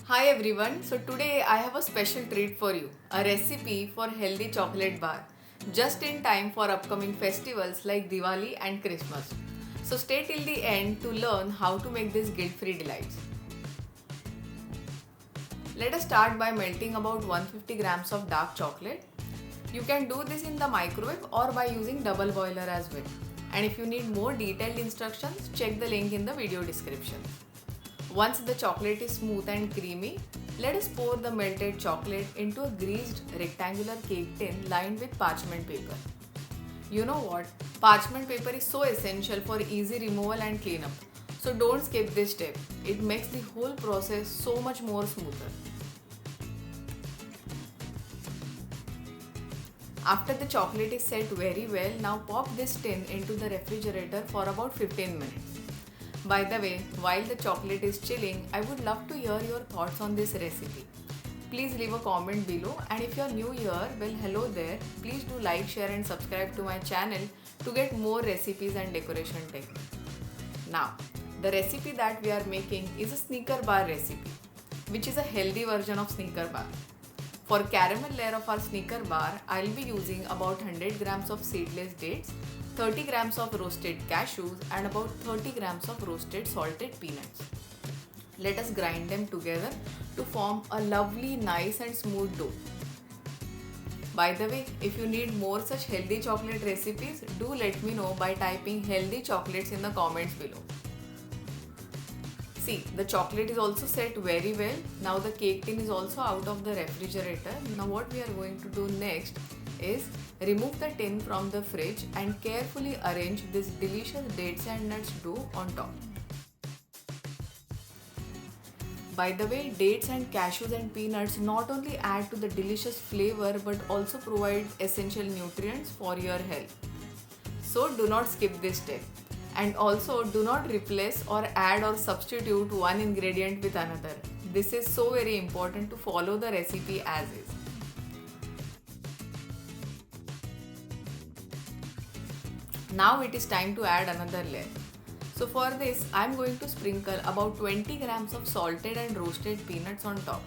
Hi everyone, so today I have a special treat for you, a recipe for healthy chocolate bar, just in time for upcoming festivals like Diwali and Christmas. So stay till the end to learn how to make these guilt-free delights. Let us start by melting about 150 grams of dark chocolate. You can do this in the microwave or by using double boiler as well. And if you need more detailed instructions, check the link in the video description. Once the chocolate is smooth and creamy, let us pour the melted chocolate into a greased rectangular cake tin lined with parchment paper. You know what? Parchment paper is so essential for easy removal and cleanup. So don't skip this step. It makes the whole process so much more smoother. After the chocolate is set very well, now pop this tin into the refrigerator for about 15 minutes. By the way, while the chocolate is chilling, I would love to hear your thoughts on this recipe. Please leave a comment below, and if you are new here, well hello there. Please do like, share and subscribe to my channel to get more recipes and decoration techniques. Now, the recipe that we are making is a sneaker bar recipe, which is a healthy version of sneaker bar. For caramel layer of our sneaker bar, I'll be using about 100 grams of seedless dates, 30 grams of roasted cashews and about 30 grams of roasted salted peanuts. Let us grind them together to form a lovely, nice and smooth dough. By the way, if you need more such healthy chocolate recipes, do let me know by typing healthy chocolates in the comments below. See, the chocolate is also set very well. Now the cake tin is also out of the refrigerator. Now what we are going to do next is remove the tin from the fridge and carefully arrange this delicious dates and nuts dough on top. By the way, dates and cashews and peanuts not only add to the delicious flavor but also provide essential nutrients for your health. So do not skip this step. And also do not replace or add or substitute one ingredient with another. This is so very important to follow the recipe as is. Now it is time to add another layer. So for this I am going to sprinkle about 20 grams of salted and roasted peanuts on top.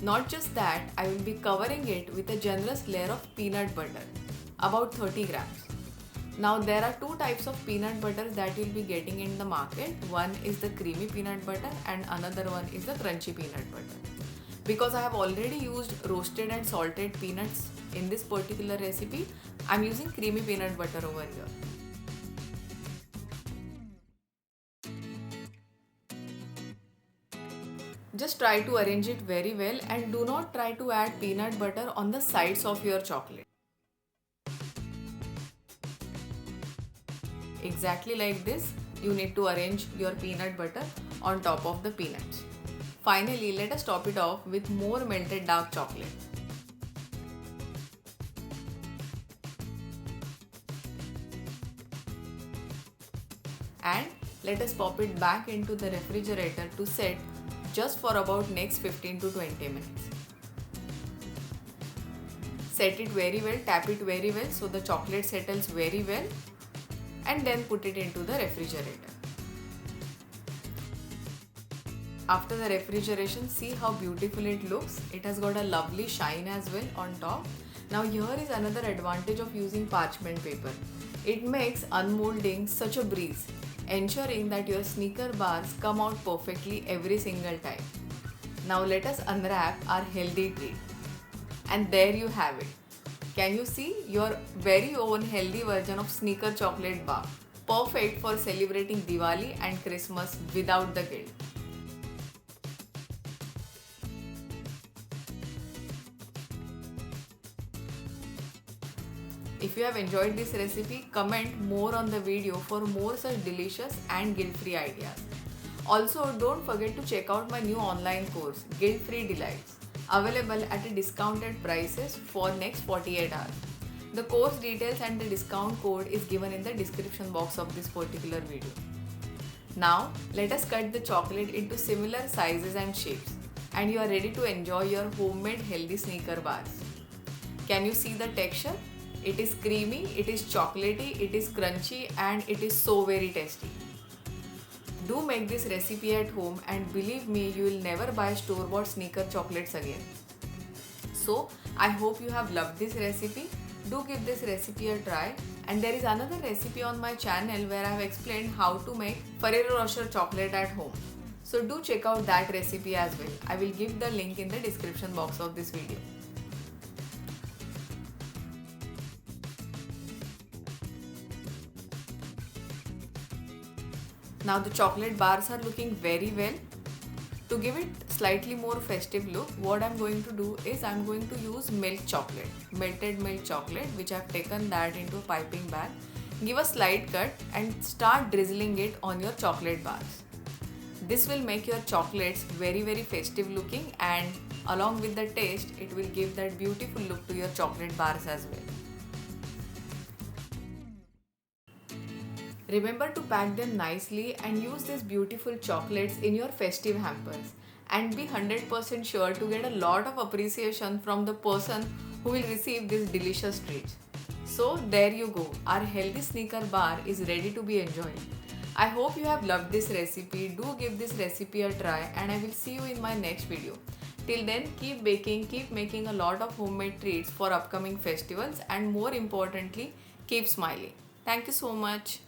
Not just that, I will be covering it with a generous layer of peanut butter, about 30 grams. Now there are two types of peanut butter that you'll be getting in the market. One is the creamy peanut butter and another one is the crunchy peanut butter. Because I have already used roasted and salted peanuts in this particular recipe, I'm using creamy peanut butter over here. Just try to arrange it very well and do not try to add peanut butter on the sides of your chocolate. Exactly like this, you need to arrange your peanut butter on top of the peanuts. Finally, let us top it off with more melted dark chocolate. And let us pop it back into the refrigerator to set just for about next 15 to 20 minutes. Set it very well, tap it very well so the chocolate settles very well, and then put it into the refrigerator. After the refrigeration, see how beautiful it looks. It has got a lovely shine as well on top. Now here is another advantage of using parchment paper. It makes unmolding such a breeze, ensuring that your sneaker bars come out perfectly every single time. Now let us unwrap our healthy treat. And there you have it. Can you see your very own healthy version of sneaker chocolate bar? Perfect for celebrating Diwali and Christmas without the guilt. If you have enjoyed this recipe, comment more on the video for more such delicious and guilt-free ideas. Also, don't forget to check out my new online course, Guilt-Free Delights, available at a discounted prices for next 48 hours. The course details and the discount code is given in the description box of this particular video. Now, let us cut the chocolate into similar sizes and shapes, and you are ready to enjoy your homemade healthy sneaker bars. Can you see the texture? It is creamy, it is chocolatey, it is crunchy and it is so very tasty. Do make this recipe at home and believe me, you will never buy store-bought sneaker chocolates again. So I hope you have loved this recipe. Do give this recipe a try. And there is another recipe on my channel where I have explained how to make Ferrero Rocher chocolate at home. So do check out that recipe as well. I will give the link in the description box of this video. Now the chocolate bars are looking very well. To give it slightly more festive look, what I'm going to do is I'm going to use milk chocolate, melted milk chocolate, which I've taken that into a piping bag. Give a slight cut and start drizzling it on your chocolate bars. This will make your chocolates very festive looking, and along with the taste, it will give that beautiful look to your chocolate bars as well. Remember to pack them nicely and use these beautiful chocolates in your festive hampers, and be 100% sure to get a lot of appreciation from the person who will receive these delicious treats. So there you go, our healthy sneaker bar is ready to be enjoyed. I hope you have loved this recipe. Do give this recipe a try and I will see you in my next video. Till then, keep baking, keep making a lot of homemade treats for upcoming festivals, and more importantly, keep smiling. Thank you so much.